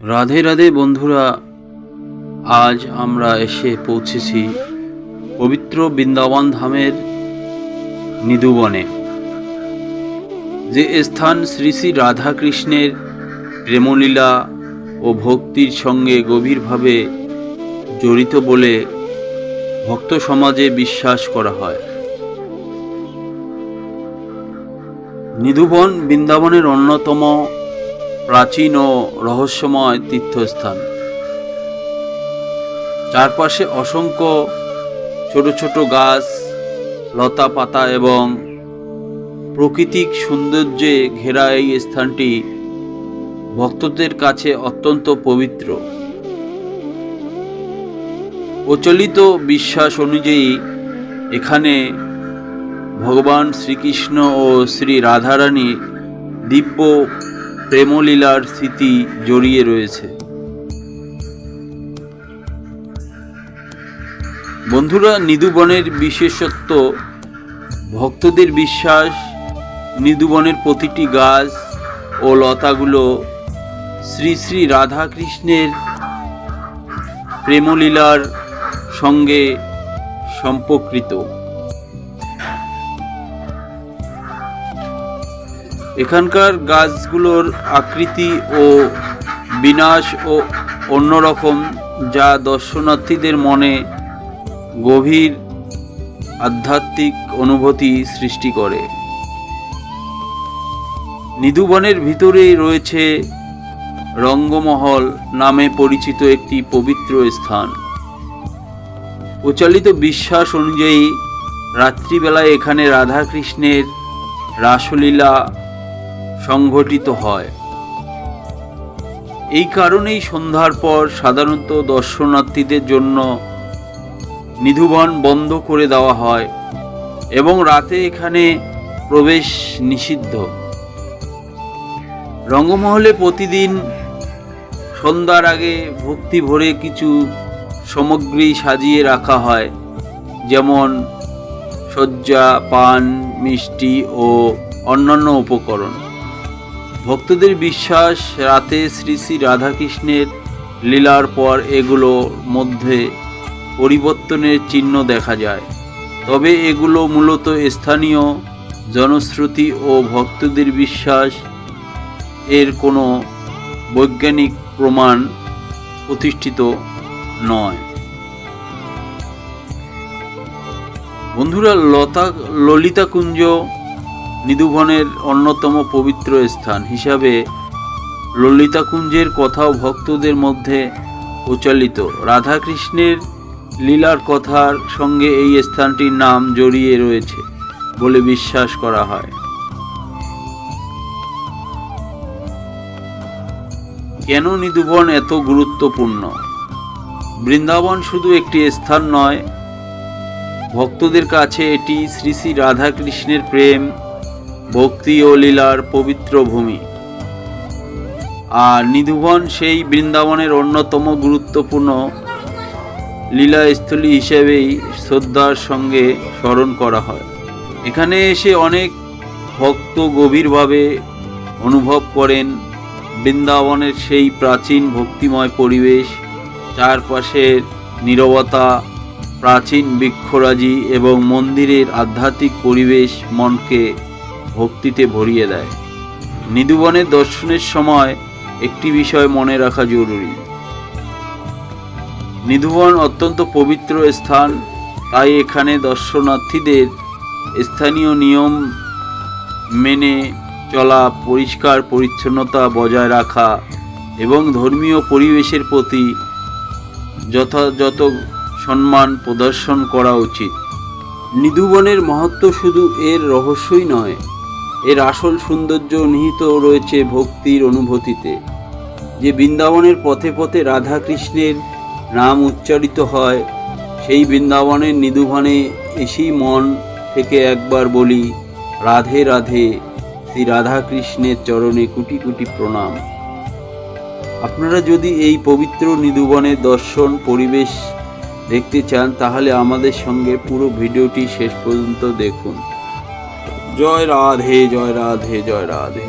রাধে রাধে বন্ধুরা, আজ আমরা এসে পৌঁছেছি পবিত্র বৃন্দাবন ধামের নিধুবনে, যে স্থান শ্রী শ্রী রাধাকৃষ্ণের প্রেমলীলা ও ভক্তির সঙ্গে গভীরভাবে জড়িত বলে ভক্ত সমাজে বিশ্বাস করা হয়। নিধুবন বৃন্দাবনের অন্যতম প্রাচীন ও রহস্যময় তীর্থস্থান। চারপাশে অসংখ্য ছোট ছোট গাছ, লতা পাতা এবং প্রাকৃতিক সৌন্দর্যে ঘেরা এই স্থানটি ভক্তদের কাছে অত্যন্ত পবিত্র। প্রচলিত বিশ্বাস অনুযায়ী এখানে ভগবান শ্রীকৃষ্ণ ও শ্রী রাধারানীর দিব্য প্রেমলীলার স্মৃতি জড়িয়ে রয়েছে। বন্ধুরা, নিধুবনের বিশেষত্ব, ভক্তদের বিশ্বাস নিধুবনের প্রতিটি গাছ ও লতাগুলো শ্রী শ্রী রাধাকৃষ্ণের প্রেমলীলার সঙ্গে সম্পর্কিত। এখানকার গাছগুলোর আকৃতি ও বিন্যাস ও অন্যরকম, যা দর্শনার্থীদের মনে গভীর আধ্যাত্মিক অনুভূতি সৃষ্টি করে। নিধুবনের ভিতরেই রয়েছে রঙ্গমহল নামে পরিচিত একটি পবিত্র স্থান। প্রচলিত বিশ্বাস অনুযায়ী রাত্রিবেলায় এখানে রাধাকৃষ্ণের রাসলীলা সংঘটিত হয়। এই কারণেই সন্ধ্যার পর সাধারণত দর্শনার্থীদের জন্য নিধুবন বন্ধ করে দেওয়া হয় এবং রাতে এখানে প্রবেশ নিষিদ্ধ। রঙ্গমহলে প্রতিদিন সন্ধ্যার আগে ভক্তি ভরে কিছু সামগ্রী সাজিয়ে রাখা হয়, যেমন সজ্জা, পান, মিষ্টি ও অন্যান্য উপকরণ। ভক্তদের বিশ্বাস, রাতে শ্রী শ্রী রাধাকৃষ্ণের লীলার পর এগুলোর মধ্যে পরিবর্তনের চিহ্ন দেখা যায়, তবে এগুলো মূলত স্থানীয় জনশ্রুতি ও ভক্তদের বিশ্বাস, এর কোনো বৈজ্ঞানিক প্রমাণ প্রতিষ্ঠিত নয়। বন্ধুরা, ললিতাকুঞ্জ নিধুবনের অন্যতম পবিত্র স্থান হিসাবে ললিতাকুঞ্জের কথাও ভক্তদের মধ্যে প্রচলিত। রাধাকৃষ্ণের লীলার কথার সঙ্গে এই স্থানটির নাম জড়িয়ে রয়েছে বলে বিশ্বাস করা হয়। কেন নিধুবন এত গুরুত্বপূর্ণ? বৃন্দাবন শুধু একটি স্থান নয়, ভক্তদের কাছে এটি শ্রী শ্রী রাধাকৃষ্ণের প্রেম, ভক্তি ও লীলার পবিত্র ভূমি। আর নিধুবন সেই বৃন্দাবনের অন্যতম গুরুত্বপূর্ণ লীলাস্থলী হিসেবেই শ্রদ্ধার সঙ্গে স্মরণ করা হয়। এখানে এসে অনেক ভক্ত গভীরভাবে অনুভব করেন বৃন্দাবনের সেই প্রাচীন ভক্তিময় পরিবেশ, চারপাশের নীরবতা, প্রাচীন বৃক্ষরাজি এবং মন্দিরের আধ্যাত্মিক পরিবেশ মনকে ভক্তিতে ভরিয়ে দেয়। নিধুবনের দর্শনের সময় একটি বিষয় মনে রাখা জরুরি: নিধুবন অত্যন্ত পবিত্র স্থান, তাই এখানে দর্শনার্থীদের স্থানীয় নিয়ম মেনে চলা, পরিষ্কার পরিচ্ছন্নতা বজায় রাখা এবং ধর্মীয় পরিবেশের প্রতি যথাযথ সম্মান প্রদর্শন করা উচিত। নিধুবনের মাহাত্ম্য শুধু এর রহস্যই নয়, এর আসল সৌন্দর্য নিহিত রয়েছে ভক্তির অনুভূতিতে। যে বৃন্দাবনের পথে পথে রাধাকৃষ্ণের নাম উচ্চারিত হয়, সেই বৃন্দাবনের নিধুবনে এসেই মন থেকে একবার বলি, রাধে রাধে, শ্রী রাধাকৃষ্ণের চরণে কোটি কোটি প্রণাম। আপনারা যদি এই পবিত্র নিধুবনের দর্শন পরিবেশ দেখতে চান, তাহলে আমাদের সঙ্গে পুরো ভিডিওটি শেষ পর্যন্ত দেখুন। জয় রাধে, জয় রাধে, জয় রাধে।